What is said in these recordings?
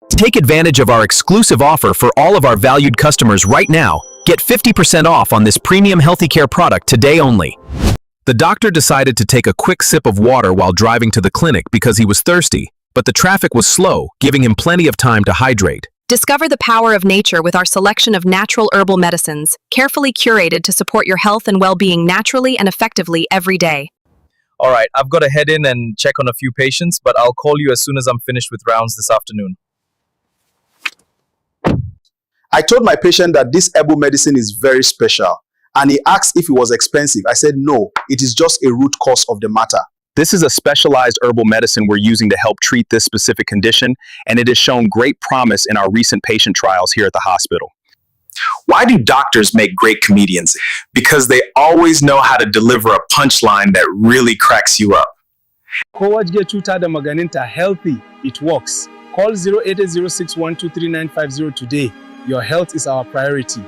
Take advantage of our exclusive offer for all of our valued customers right now. Get 50% off on this premium healthy care product today only. The doctor decided to take a quick sip of water while driving to the clinic because he was thirsty, but the traffic was slow, giving him plenty of time to hydrate. Discover the power of nature with our selection of natural herbal medicines, carefully curated to support your health and well-being naturally and effectively every day. All right, I've got to head in and check on a few patients, but I'll call you as soon as I'm finished with rounds this afternoon. I told my patient that this herbal medicine is very special, and he asked if it was expensive. I said, no, it is just a root cause of the matter. This is a specialized herbal medicine we're using to help treat this specific condition, and it has shown great promise in our recent patient trials here at the hospital. Why do doctors make great comedians? Because they always know how to deliver a punchline that really cracks you up. Kowacce Cuta Da Maganinta healthy, it works. Call 0806123950 today. Your health is our priority.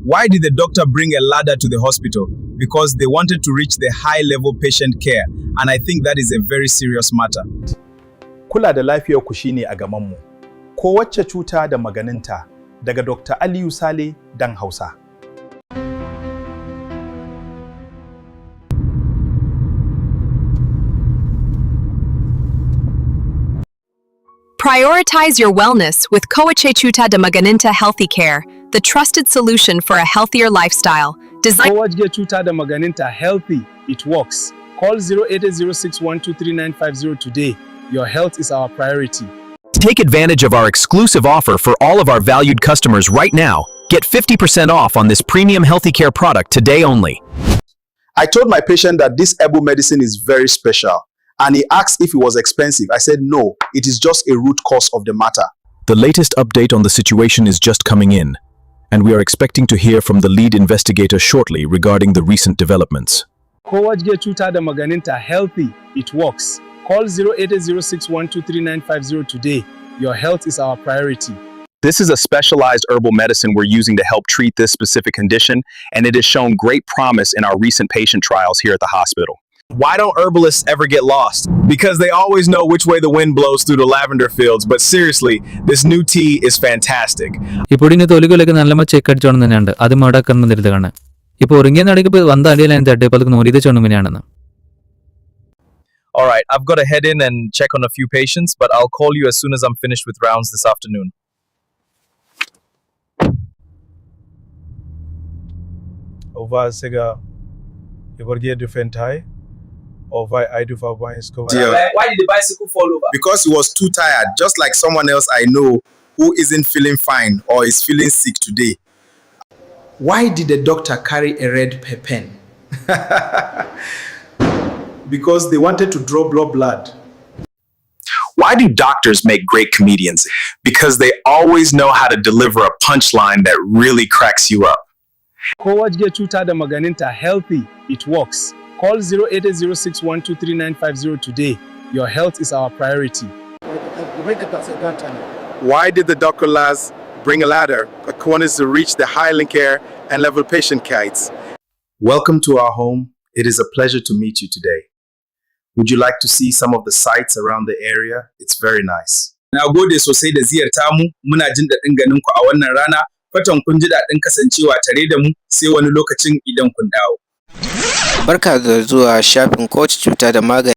Why did the doctor bring a ladder to the hospital? Because they wanted to reach the high-level patient care, and I think that is a very serious matter. Kula da lafiyar ku shine a gabanmu. Kowacce cuta da maganinta daga Dr. Aliyu Sale dan Hausa. Prioritize your wellness with Kowacce Cuta Da Maganinta Healthy Care, the trusted solution for a healthier lifestyle. Kowacce Cuta Da Maganinta healthy, it works. Call 0806123950 today. Your health is our priority. Take advantage of our exclusive offer for all of our valued customers right now. Get 50% off on this premium healthy care product today only. I told my patient that this herbal medicine is very special, and he asked if it was expensive. I said, no, it is just a root cause of the matter. The latest update on the situation is just coming in, and we are expecting to hear from the lead investigator shortly regarding the recent developments. Kowacce Cuta Da Maganinta healthy, it works. Call 0806123950 today. Your health is our priority. This is a specialized herbal medicine we're using to help treat this specific condition, and it has shown great promise in our recent patient trials here at the hospital. Why don't herbalists ever get lost? Because they always know which way the wind blows through the lavender fields, but seriously, this new tea is fantastic. ഇപ്പോൾ ഇതിന് തൊലികളൊക്കെ നല്ല check അടിച്ചോണം തന്നെയുണ്ട് അത് മടക്കുന്ന തരുന്നതാണ് ഇപ്പോൾ ഒറിങ്ങിയ നടക്ക് വന്ന അടിയിലാണ് തട്ടെ അപ്പോൾ നോരിത് ചോണുമിനാണെന്ന്. All right, I've got to head in and check on a few patients, but I'll call you as soon as I'm finished with rounds this afternoon. Over Sega, you got get different high. Or why I do for why Why did the bicycle fall over? Because he was too tired, just like someone else I know who isn't feeling fine or is feeling sick today. Why did the doctor carry a red pen? Because they wanted to draw blood. Why do doctors make great comedians? Because they always know how to deliver a punchline that really cracks you up. Kowacce Cuta Da Maganinta healthy, it works. Call 0806123950 today. Your health is our priority. Why did the Dr. Laz bring a ladder according to reach the Highland Care and level patient kites? Welcome to our home. It is a pleasure to meet you today. Would you like to see some of the sights around the area? It's very nice. Na gode sosai da ziyarta mu, muna jin daɗin ganin ku a wannan rana. Fatan kun ji daɗin kasancewa tare da mu sai wani lokacin idan kun dawo. Barka da zuwa shafin Kowacce Cuta Da Maganinta.